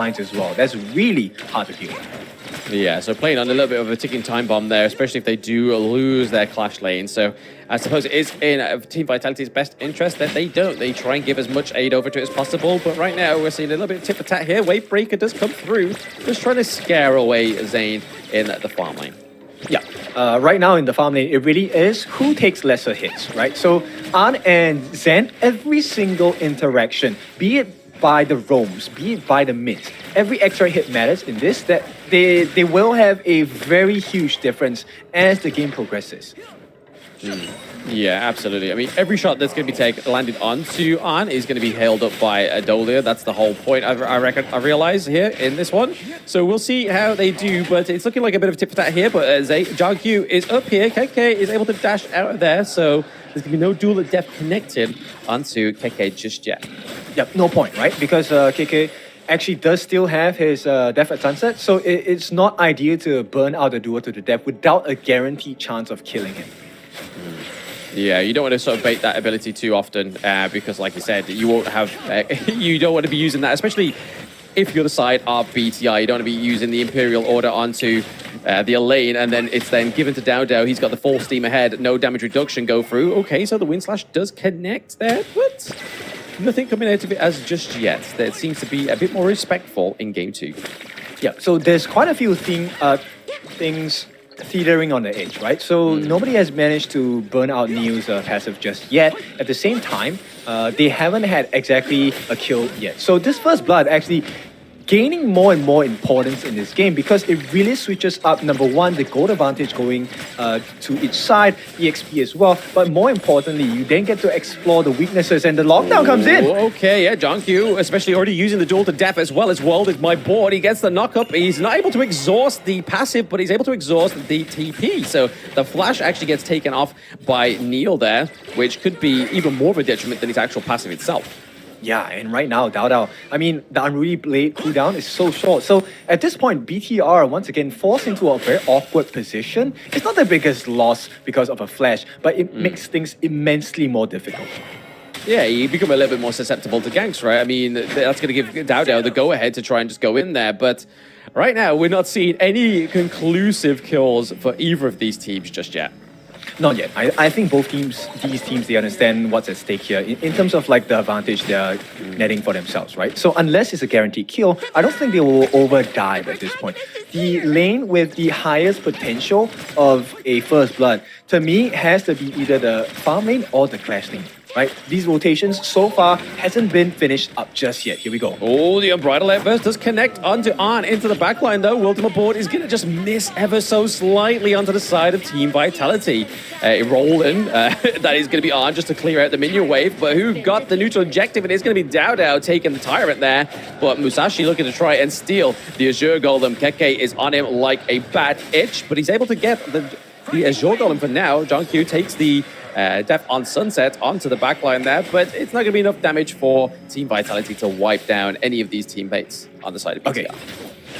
lines as well. That's really hard to deal with. Yeah, so playing on a little bit of a ticking time bomb there, especially if they do lose their clash lane. So I suppose it is in Team Vitality's best interest that they don't. They try and give as much aid over to it as possible. But right now, we're seeing a little bit of tit for tat here. Wavebreaker does come through, just trying to scare away Zayn in the farm lane. Yeah, right now in the farm lane, it really is who takes lesser hits, right? So An and Zen, every single interaction, be it by the roams, be it by the mids, every extra hit matters in this, that they will have a very huge difference as the game progresses. Yeah, absolutely. I mean, every shot that's going to be landed onto An is going to be held up by Adolia. That's the whole point, I realize, here in this one. So we'll see how they do, but it's looking like a bit of a tip for that here. But Jagyu is up here. KK is able to dash out of there, so there's going to be no duel of death connected onto KK just yet. Yep, no point, right? Because KK actually does still have his death at sunset, so it's not ideal to burn out the duel to the death without a guaranteed chance of killing him. Yeah, you don't want to sort of bait that ability too often because, like you said, you won't have. You don't want to be using that, especially if you're the side of BTR. You don't want to be using the Imperial Order onto the lane, and then it's then given to Dao. He's got the full steam ahead, no damage reduction go through. Okay, so the Wind Slash does connect there, but nothing coming out of it as just yet. There seems to be a bit more respectful in game 2. Yeah, so there's quite a few things teetering on the edge, right? So nobody has managed to burn out Neil's passive just yet. At the same time, they haven't had exactly a kill yet. So this first blood actually gaining more and more importance in this game because it really switches up, number one, the gold advantage going to each side, EXP as well, but more importantly, you then get to explore the weaknesses and the lockdown comes in. Okay, yeah, Jongkyu, especially already using the duel to death as well as welded my board. He gets the knock up. He's not able to exhaust the passive, but he's able to exhaust the TP. So the flash actually gets taken off by Neil there, which could be even more of a detriment than his actual passive itself. Yeah, and right now, Dao, I mean, the Unruly Blade cooldown is so short. So at this point, BTR once again falls into a very awkward position. It's not the biggest loss because of a flash, but it makes things immensely more difficult. Yeah, you become a little bit more susceptible to ganks, right? I mean, that's going to give Dao the go-ahead to try and just go in there, but right now, we're not seeing any conclusive kills for either of these teams just yet. Not yet. I think both teams, these teams, they understand what's at stake here in terms of like the advantage they're netting for themselves, right? So unless it's a guaranteed kill, I don't think they will over-dive at this point. The lane with the highest potential of a first blood, to me, has to be either the farm lane or the clash lane. Right? These rotations so far hasn't been finished up just yet. Here we go. Oh, the Unbridled Outburst does connect onto An into the backline though. Ultimate board is going to just miss ever so slightly onto the side of Team Vitality. Rolling, that is going to be An just to clear out the minion wave, but who got the neutral objective? It is going to be Dao taking the Tyrant there, but Musashi looking to try and steal the Azure Golem. Keke is on him like a bad itch, but he's able to get the Azure Golem for now. Jongkyu takes the Death on Sunset onto the backline there, but it's not going to be enough damage for Team Vitality to wipe down any of these teammates on the side of BTR. Okay.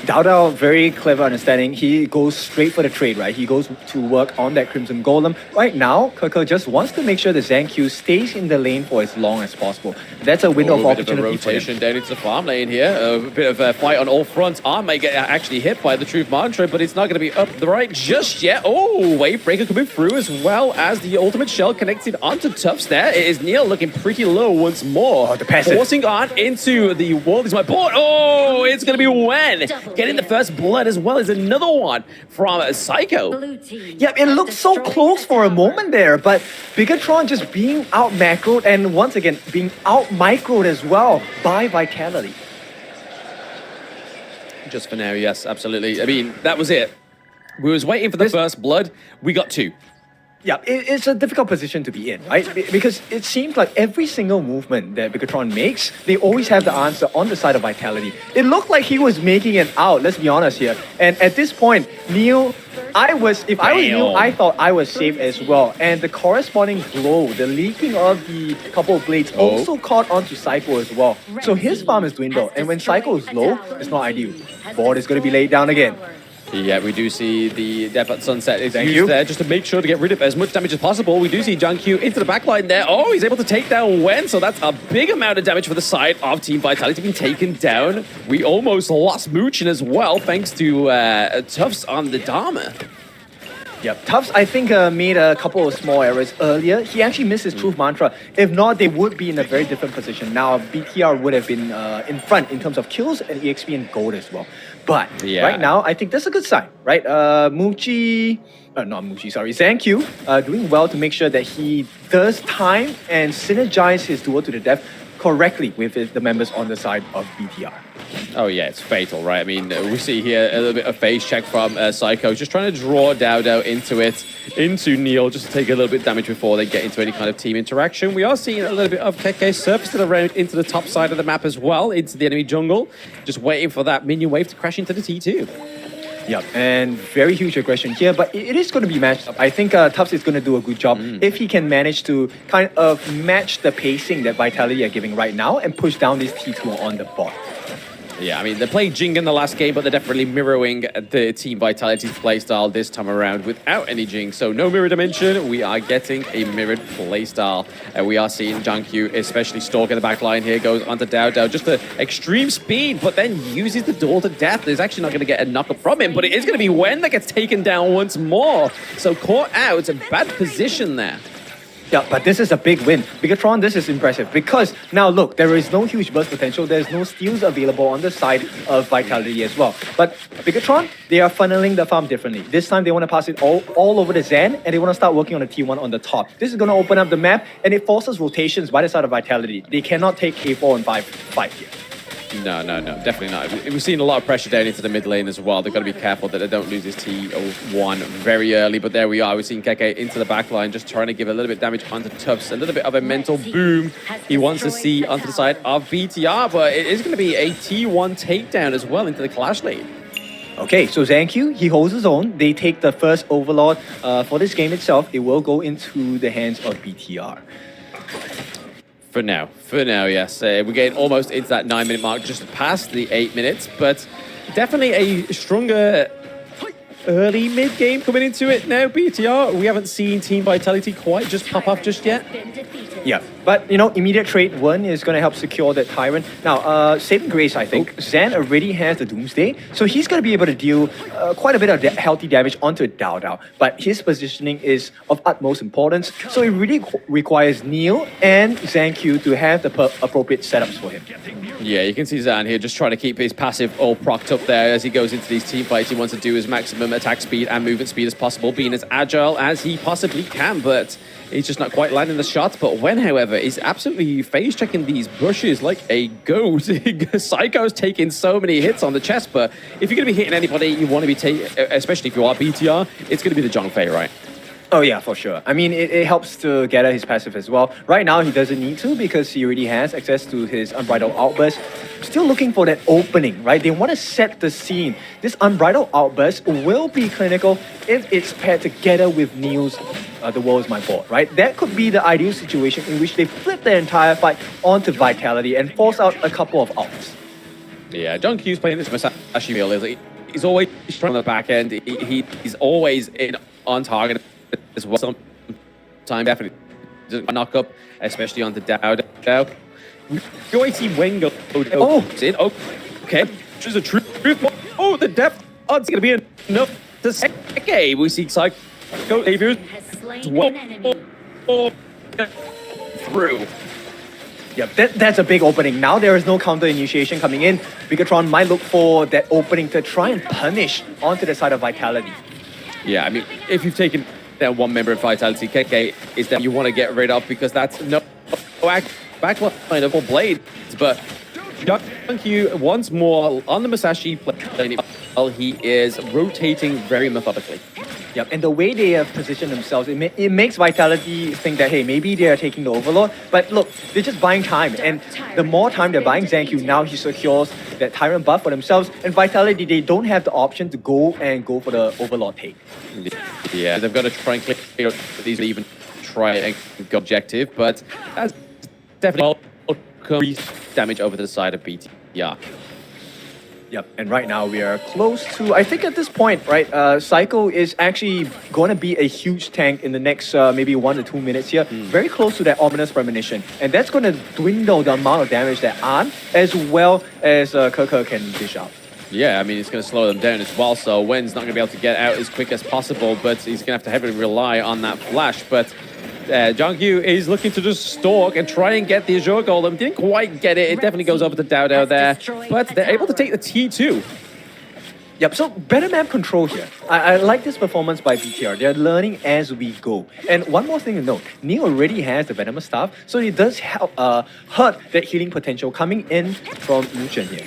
Dao, very clever understanding. He goes straight for the trade, right? He goes to work on that Crimson Golem. Right now, Keke just wants to make sure the ZanQ stays in the lane for as long as possible. That's a window of opportunity. A bit of a rotation down into the farm lane here. A bit of a fight on all fronts. Arm may get actually hit by the Truth Mantra, but it's not going to be up the right just yet. Oh, Wavebreaker coming through as well as the Ultimate Shell connected onto Tufts there. It is Neil looking pretty low once more. Oh, the passive. Forcing on into the World is my board. Oh, it's going to be Wen getting the first blood as well as another one from Psycho. Yeah, it looked so close for a moment there, but Bigatron just being out macroed and once again being out microed as well by Vitality. Just for now, yes, absolutely. I mean, that was it. We was waiting for the first blood. We got 2. Yeah, it's a difficult position to be in, right? Because it seems like every single movement that Bigatron makes, they always have the answer on the side of Vitality. It looked like he was making it out, let's be honest here. And at this point, Neil, if I was Neil, I thought I was safe as well. And the corresponding blow, the leaking of the couple of blades also caught onto Psycho as well. So his farm is dwindled, and when Psycho is low, it's not ideal. Board is going to be laid down again. Yeah, we do see the Death at Sunset is Thank used you. there just to make sure to get rid of as much damage as possible. We do see Junkyu into the backline there. Oh, he's able to take down Wen, so that's a big amount of damage for the side of Team Vitality being taken down. We almost lost Moochin as well, thanks to Tufts on the Dharma. Yep, Tufts, I think, made a couple of small errors earlier. He actually missed his truth mantra. If not, they would be in a very different position. Now, BTR would have been in front in terms of kills and EXP and gold as well. But right now, I think that's a good sign, right? Not Muchi, sorry, Zankyu doing well to make sure that he does time and synergize his duel to the death correctly with the members on the side of BTR. Oh yeah, it's fatal, right? I mean, we see here a little bit of phase check from Psycho, just trying to draw Dowdow into Neil, just to take a little bit of damage before they get into any kind of team interaction. We are seeing a little bit of KK surfacing around into the top side of the map as well, into the enemy jungle, just waiting for that minion wave to crash into the T2. Yep, and very huge aggression here, but it is going to be matched up. I think Tufts is going to do a good job if he can manage to kind of match the pacing that Vitality are giving right now and push down this T2 on the bot. Yeah, I mean, they're playing Jing in the last game, but they're definitely mirroring the Team Vitality's playstyle this time around without any Jing. So no mirror dimension, we are getting a mirrored playstyle. And we are seeing Junkyu, especially stalking the back line here, goes onto Dowdow, just the extreme speed, but then uses the duel to death. There's actually not going to get a knock-up from him, but it is going to be Wen that gets taken down once more. So caught out, a bad position there. Yeah, but this is a big win. Bigatron, this is impressive because now look, there is no huge burst potential. There's no steals available on the side of Vitality as well. But Bigatron, they are funneling the farm differently. This time they want to pass it all over the Zen and they want to start working on the T1 on the top. This is going to open up the map and it forces rotations by the side of Vitality. They cannot take A4 and 5 fight here. No, definitely not. We've seen a lot of pressure down into the mid lane as well. They've got to be careful that they don't lose this T1 very early, but there we are. We're seeing KK into the back line, just trying to give a little bit of damage onto Tufts, a little bit of a mental boom he wants to see onto the side of BTR, but it is going to be a T1 takedown as well into the Clash lane. Okay, so Zankyu, he holds his own. They take the first Overlord for this game itself. It will go into the hands of BTR. For now, yes. We're getting almost into that 9-minute mark, just past the 8 minutes, but definitely a stronger early mid-game coming into it now. BTR, we haven't seen Team Vitality quite just pop up just yet. Yeah, but you know, immediate trade 1 is going to help secure that Tyrant. Now, saving grace, I think. Zan already has the Doomsday, so he's going to be able to deal quite a bit of healthy damage onto Dowdow. But his positioning is of utmost importance, so it really requires Neil and Zankyu to have the appropriate setups for him. Yeah, you can see Zan here just trying to keep his passive all procced up there as he goes into these team fights. He wants to do his maximum attack speed and movement speed as possible, being as agile as he possibly can, but he's just not quite landing the shots. But Wen, however, is absolutely phase checking these bushes like a goat. Psycho's taking so many hits on the chest, but if you're going to be hitting anybody, you want to be taking, especially if you are BTR, it's going to be the Zhongfei, right? Oh yeah, for sure. I mean, it helps to gather his passive as well. Right now, he doesn't need to because he already has access to his Unbridled Outburst. Still looking for that opening, right? They want to set the scene. This Unbridled Outburst will be clinical if it's paired together with Neil's The World Is My Board, right? That could be the ideal situation in which they flip the entire fight onto Vitality and force out a couple of ults. Yeah, Junkyu's playing this Masashi meal. He's always strong on the back end. He's always on target as well. Sometimes definitely doesn't knock up, especially on the Dowdow. You always see Wen go. Oh, okay. There's a truth. Oh, the depth. Oh, it's gonna be enough to okay. We see Psycho Saviors through. Yep, that's a big opening. Now there is no counter initiation coming in. Bigatron might look for that opening to try and punish onto the side of Vitality. Yeah, I mean, if you've taken that one member of Vitality, KK is that you want to get rid of because that's no backline of all blades. But Junkyu once more on the Masashi plane, he is rotating very methodically. Yep, and the way they have positioned themselves, it makes Vitality think that, hey, maybe they are taking the Overlord. But look, they're just buying time. And the more time they're buying Zankyu, now he secures that Tyrant buff for themselves. And Vitality, they don't have the option to go for the Overlord take. Yeah, they've got to try and clear these, even try and go objective. But that's definitely damage over to the side of BTR. Yep, and right now we are close to, I think at this point, right, Psycho is actually going to be a huge tank in the next maybe 1 to 2 minutes here. Very close to that ominous premonition. And that's going to dwindle the amount of damage that An, as well as Keke can dish out. Yeah, I mean, it's going to slow them down as well, so Wen's not going to be able to get out as quick as possible, but he's going to have to heavily rely on that flash. But Jonghyun is looking to just stalk and try and get the Azure Golem. Didn't quite get it. It definitely goes over to Dao there, but they're able to take the T2. Yep, so better map control here. I like this performance by BTR. They're learning as we go. And one more thing to note, Neo already has the Venomous Staff, so it does help hurt that healing potential coming in from Lucian here.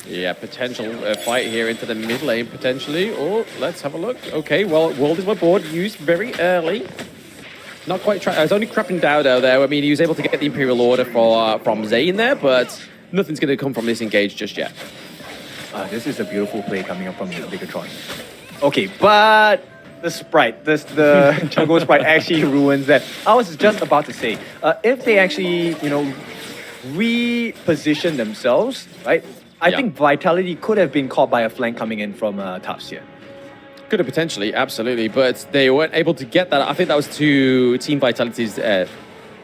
Yeah, potential fight here into the mid lane, potentially. Oh, let's have a look. Okay, well, World is my board used very early. Not quite I was only crapping Dao there. I mean, he was able to get the Imperial Order from Zayn there, but nothing's going to come from this engage just yet. This is a beautiful play coming up from Bigatron. Okay, but the sprite, the jungle sprite actually ruins that. I was just about to say, if they actually, reposition themselves, right? I think Vitality could have been caught by a flank coming in from Tufts here. Could have potentially, absolutely, but they weren't able to get that. I think that was to Team Vitality's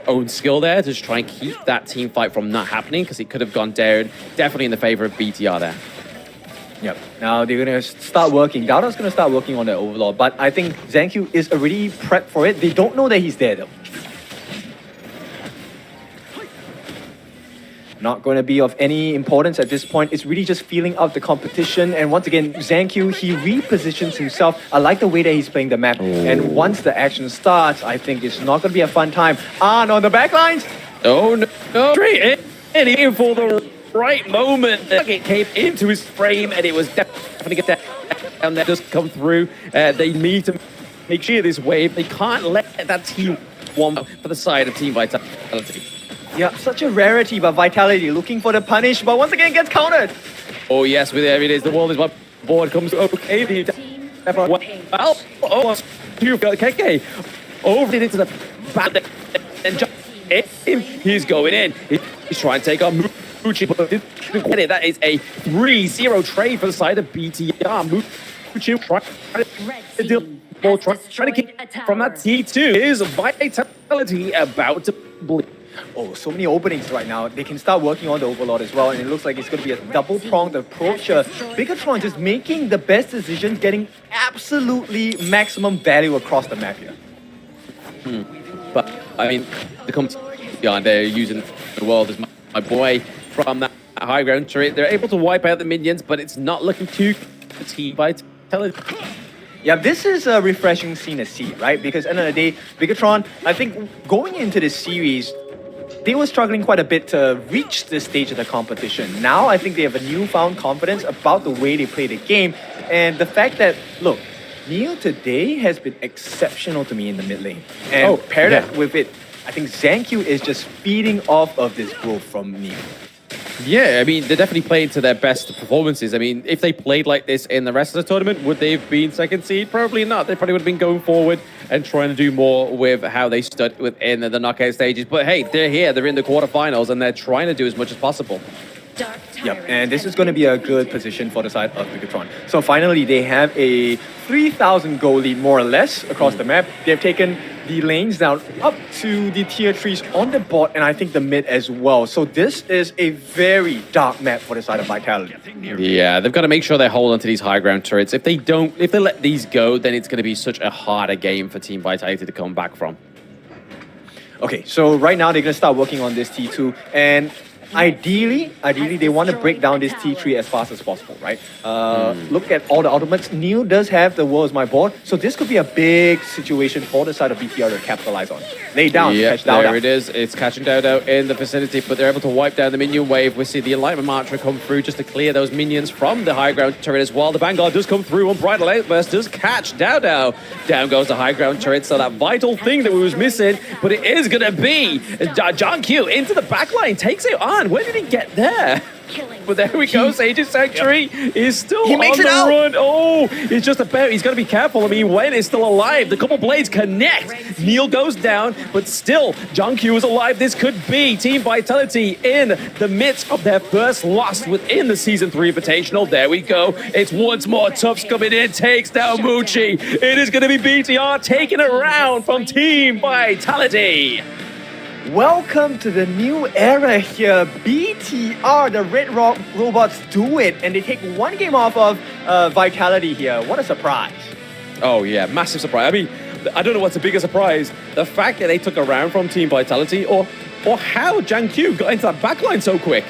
own skill there to just try and keep that team fight from not happening, because it could have gone down definitely in the favor of BTR there. Yep. Now they're going to start working. Dowda's going to start working on the Overlord, but I think Zankyu is already prepped for it. They don't know that he's there though. Not going to be of any importance at this point. It's really just feeling out the competition. And once again, Zankyu, he repositions himself. I like the way that he's playing the map. And once the action starts, I think it's not going to be a fun time. An on the backlines. Oh no! Straight in for the right moment. It came into his frame, and it was definitely get that down there. Just come through. They need to make sure this wave. They can't let that team one for the side of Team Vitality. Yeah, such a rarity, but Vitality looking for the punish, but once again gets countered. Oh yes, with there it is. The World is my board comes okay. Well, you've got KK over it into the back and just he's going in. He's trying to take on Muchi, but didn't get it. That is a 3-0 trade for the side of BTR. Muchi trying to kick from that T2. Is Vitality about to bleed? Oh, so many openings right now. They can start working on the Overlord as well, and it looks like it's going to be a double-pronged approach. Bigatron just making the best decisions, getting absolutely maximum value across the map here. But, I mean, the competition, they're using the World as my boy from that high ground turret. They're able to wipe out the minions, but it's not looking too Team Vitality. Yeah, this is a refreshing scene to see, right? Because at the end of the day, Bigatron, I think going into this series, they were struggling quite a bit to reach this stage of the competition. Now, I think they have a newfound confidence about the way they play the game. And the fact that, look, Neo today has been exceptional to me in the mid lane. And paired up with it, I think Zankyu is just feeding off of this growth from Neo. Yeah, I mean, they're definitely playing to their best performances. I mean, if they played like this in the rest of the tournament, would they have been second seed? Probably not. They probably would have been going forward and trying to do more with how they stood within the knockout stages. But hey, they're here. They're in the quarterfinals, and they're trying to do as much as possible. Yep, and this is going to be a good position for the side of Bigatron. So finally, they have a 3,000 goal lead, more or less, across the map. They've taken the lanes down up to the tier 3s on the bot, and I think the mid as well. So this is a very dark map for the side of Vitality. Yeah, they've got to make sure they hold onto these high ground turrets. If they let these go, then it's going to be such a harder game for Team Vitality to come back from. Okay, so right now they're going to start working on this T2, and ideally, they want to break down this T3 as fast as possible, right? Look at all the ultimates. Neo does have the World is my board, so this could be a big situation for the side of BTR to capitalize on. Lay down, catch Dao. There it is. It's catching Dao in the vicinity, but they're able to wipe down the minion wave. We see the Enlightenment Marcher come through just to clear those minions from the high ground turret as well. The Vanguard does come through on Bridal Outburst, does catch Dao. Down goes the high ground turret, so that vital thing that we was missing, but it is going to be John Q into the backline, takes it on. Lan, where did he get there? But there we go, Sage's Sanctuary is still He on makes the it out. run. Oh, it's just about, he's got to be careful. I mean, Wen is still alive. The couple blades connect. Neil goes down, but still, Jungkook is alive. This could be Team Vitality in the midst of their first loss within the Season 3 Invitational. There we go. It's once more Tufts coming in, takes down Moochie. It is going to be BTR taking it around from Team Vitality. Welcome to the new era here. BTR, the Red Rock Robots do it, and they take one game off of Vitality here. What a surprise. Oh yeah, massive surprise. I mean, I don't know what's a bigger surprise. The fact that they took a round from Team Vitality or how Jungkook got into that backline so quick.